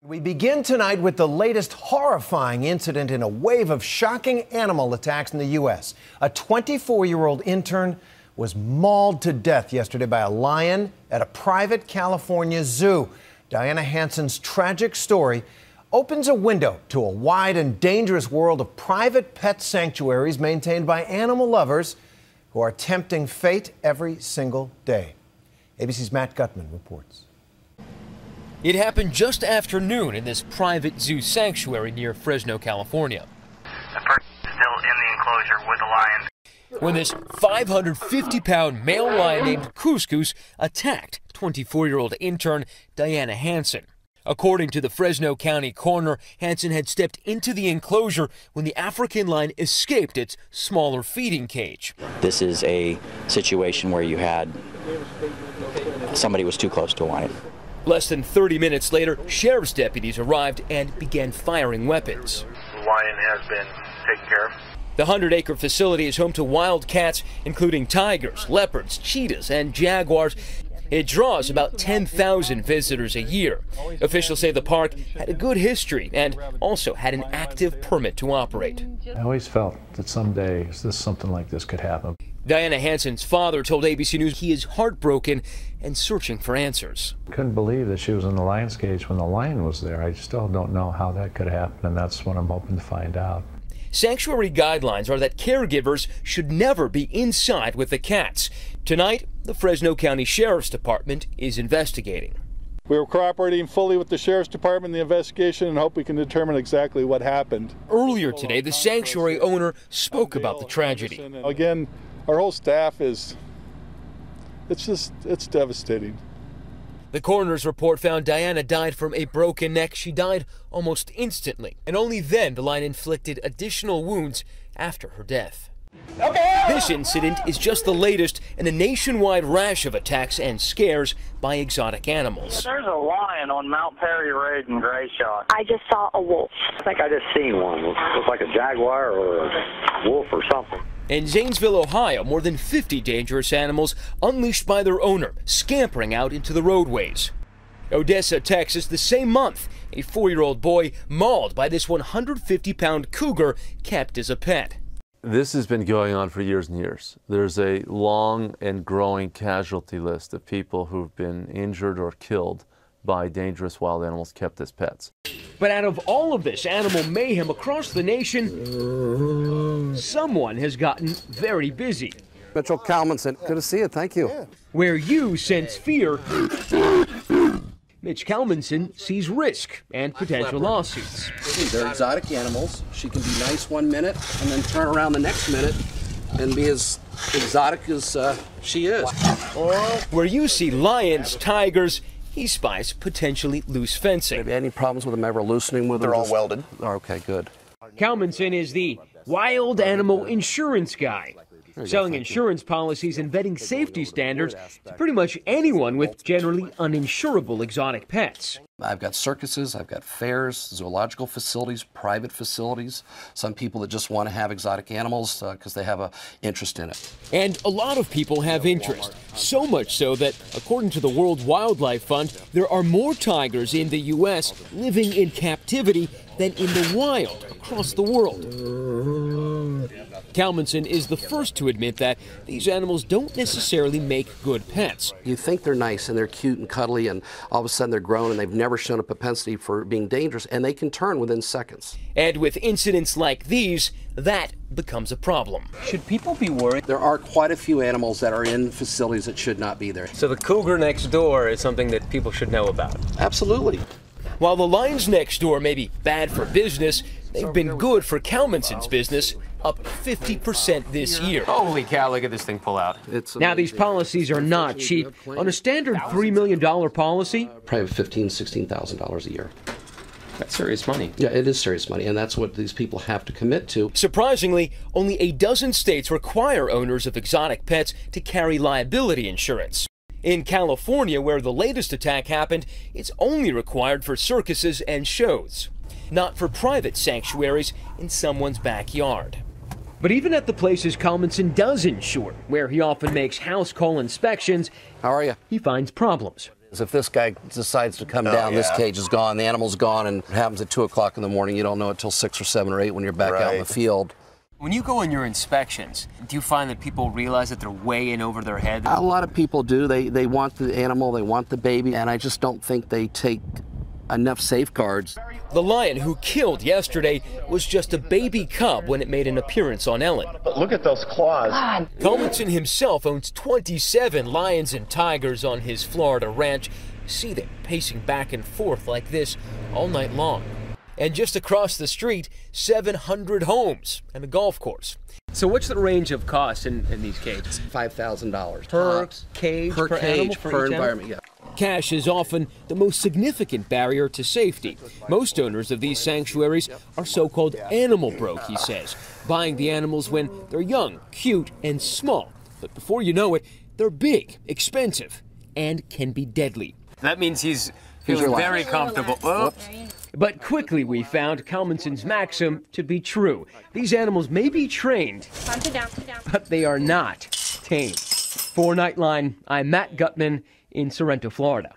We begin tonight with the latest horrifying incident in a wave of shocking animal attacks in the U.S. A 24-year-old intern was mauled to death yesterday by a lion at a private California zoo. Diana Hansen's tragic story opens a window to a wide and dangerous world of private pet sanctuaries maintained by animal lovers who are tempting fate every single day. ABC's Matt Gutman reports. It happened just after noon in this private zoo sanctuary near Fresno, California. The person is still in the enclosure with the lion. When this 550-pound male lion named Couscous attacked 24-year-old intern Diana Hansen. According to the Fresno County coroner, Hansen had stepped into the enclosure when the African lion escaped its smaller feeding cage. This is a situation where you had somebody was too close to a lion. Less than 30 minutes later, sheriff's deputies arrived and began firing weapons. The lion has been taken care of. The 100-acre facility is home to wild cats, including tigers, leopards, cheetahs, and jaguars. It draws about 10,000 visitors a year. Officials say the park had a good history and also had an active permit to operate. I always felt that someday something like this could happen. Diana Hansen's father told ABC News he is heartbroken and searching for answers. Couldn't believe that she was in the lion's cage when the lion was there. I still don't know how that could happen, and that's what I'm hoping to find out. Sanctuary guidelines are that caregivers should never be inside with the cats. Tonight, the Fresno County Sheriff's Department is investigating. We were cooperating fully with the Sheriff's Department in the investigation and hope we can determine exactly what happened. Earlier today, the sanctuary owner spoke about the tragedy. Again, our whole staff it's devastating. The coroner's report found Diana died from a broken neck. She died almost instantly, and only then the lion inflicted additional wounds after her death. This incident is just the latest in a nationwide rash of attacks and scares by exotic animals. There's a lion on Mount Perry Road in Gray Shot. I just saw a wolf. I think I just seen one. It looks like a jaguar or a wolf or something. In Zanesville, Ohio, more than 50 dangerous animals unleashed by their owner, scampering out into the roadways. Odessa, Texas, the same month, a 4-year-old boy mauled by this 150-pound cougar kept as a pet. This has been going on for years and years. There's a long and growing casualty list of people who've been injured or killed by dangerous wild animals kept as pets. But out of all of this animal mayhem across the nation, someone has gotten very busy. Mitchell Kalmanson, good to see you, thank you. Where you sense fear, Mitch Kalmanson sees risk and potential lawsuits. They're exotic animals. She can be nice 1 minute and then turn around the next minute and be as exotic as she is. Where you see lions, tigers, he spies potentially loose fencing. Have you had any problems with them ever loosening with them? They're all welded. Oh, okay, good. Kalmanson is the wild animal insurance guy, selling insurance policies and vetting safety standards to pretty much anyone with generally uninsurable exotic pets. I've got circuses, I've got fairs, zoological facilities, private facilities, some people that just want to have exotic animals because they have an interest in it. And a lot of people have interest, so much so that, according to the World Wildlife Fund, there are more tigers in the U.S. living in captivity than in the wild across the world. Kalmanson is the first to admit that these animals don't necessarily make good pets. You think they're nice and they're cute and cuddly, and all of a sudden they're grown and they've never shown a propensity for being dangerous, and they can turn within seconds. And with incidents like these, that becomes a problem. Should people be worried? There are quite a few animals that are in facilities that should not be there. So the cougar next door is something that people should know about? Absolutely. While the lions next door may be bad for business, they've been good for Kalmanson's business, up 50% this year. Holy cow, look at this thing pull out. Now, these policies are not cheap. On a standard $3 million policy, probably $15,000, $16,000 a year. That's serious money. Yeah, it is serious money, and that's what these people have to commit to. Surprisingly, only a dozen states require owners of exotic pets to carry liability insurance. In California, where the latest attack happened, it's only required for circuses and shows, not for private sanctuaries in someone's backyard. But even at the places Kalmanson does insure, where he often makes house call inspections, how are you? He finds problems. If this guy decides to come down, this cage is gone, the animal's gone, and it happens at 2 o'clock in the morning. You don't know it till 6 or 7 or 8 when you're back out in the field. When you go on your inspections, do you find that people realize that they're way in over their head? A lot of people do. They want the animal, they want the baby, and I just don't think they take enough safeguards. The lion who killed yesterday was just a baby cub when it made an appearance on Ellen. Look at those claws. Culbertson himself owns 27 lions and tigers on his Florida ranch. See them pacing back and forth like this all night long. And just across the street, 700 homes and a golf course. So what's the range of costs in these cages? $5,000 per cage, per cage, animal, per environment, yeah. Cash is often the most significant barrier to safety. Most owners of these sanctuaries are so-called animal broke, he says, buying the animals when they're young, cute, and small. But before you know it, they're big, expensive, and can be deadly. That means he's feeling very comfortable. Oh. But quickly we found Kalmanson's maxim to be true. These animals may be trained, but they are not tamed. For Nightline, I'm Matt Gutman in Sorrento, Florida.